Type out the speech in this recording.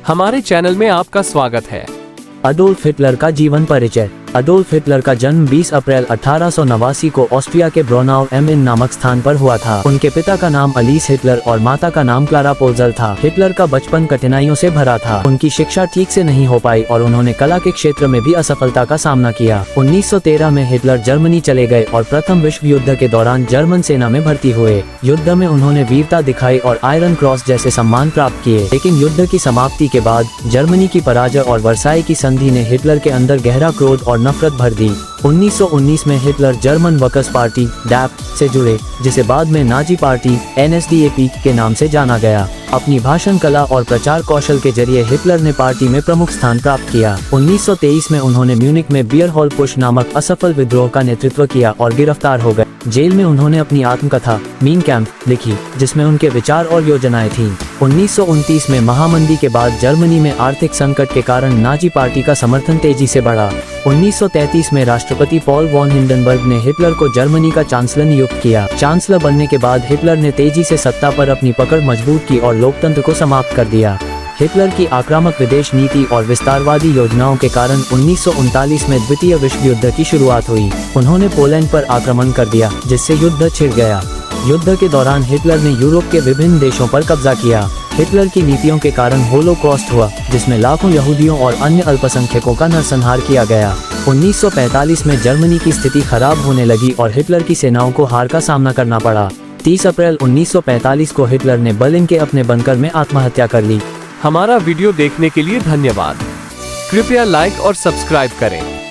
हमारे चैनल में आपका स्वागत है। अडोल्फ हिटलर का जीवन परिचय। अडोल्फ हिटलर का जन्म 20 अप्रैल 1889 को ऑस्ट्रिया के ब्रोनाउ एम इन नामक स्थान पर हुआ था। उनके पिता का नाम अलीस हिटलर और माता का नाम क्लारा पोल्जर था। हिटलर का बचपन कठिनाइयों से भरा था। उनकी शिक्षा ठीक से नहीं हो पाई और उन्होंने कला के क्षेत्र में भी असफलता का सामना किया। 1913 में हिटलर जर्मनी चले गए और प्रथम विश्व युद्ध के दौरान जर्मन सेना में भर्ती हुए। युद्ध में उन्होंने वीरता दिखाई और आयरन क्रॉस जैसे सम्मान प्राप्त किए। लेकिन युद्ध की समाप्ति के बाद जर्मनी की पराजय और वर्साई की संधि ने हिटलर के अंदर गहरा क्रोध और नफरत भर दी। 1919 में Hitler German workers party DAP से जुड़े, जिसे बाद में नाजी पार्टी NSDAP के नाम से जाना गया। अपनी भाषण कला और प्रचार कौशल के जरिए हिटलर ने पार्टी में प्रमुख स्थान प्राप्त किया। 1923 में उन्होंने म्यूनिक में बियर हॉल पुश नामक असफल विद्रोह का नेतृत्व किया और गिरफ्तार हो गए। जेल में उन्होंने अपनी आत्मकथा मीन कैंप लिखी, जिसमें उनके विचार और योजनाएं थीं। 1929 में महामंदी के बाद जर्मनी में आर्थिक संकट के कारण नाजी पार्टी का समर्थन तेजी से बढ़ा। 1933 में राष्ट्रपति पॉल वॉन हिंडनबर्ग ने हिटलर को जर्मनी का चांसलर नियुक्त किया। चांसलर बनने के बाद हिटलर ने तेजी से सत्ता पर अपनी पकड़ मजबूत की और लोकतंत्र को समाप्त कर दिया। हिटलर की आक्रामक विदेश नीति और विस्तारवादी योजनाओं के कारण 1939 में द्वितीय विश्व युद्ध की शुरुआत हुई। उन्होंने पोलैंड पर आक्रमण कर दिया, जिससे युद्ध छिड़ गया। युद्ध के दौरान हिटलर ने यूरोप के विभिन्न देशों पर कब्जा किया। हिटलर की नीतियों के कारण होलोकॉस्ट हुआ, जिसमें लाखों यहूदियों और अन्य अल्पसंख्यकों का नरसंहार किया गया। 1945 में जर्मनी की स्थिति खराब होने लगी और हिटलर की सेनाओं को हार का सामना करना पड़ा। 30 अप्रैल 1945 को हिटलर ने बर्लिन के अपने बंकर में आत्महत्या कर ली। हमारा वीडियो देखने के लिए धन्यवाद। कृपया लाइक और सब्सक्राइब करें।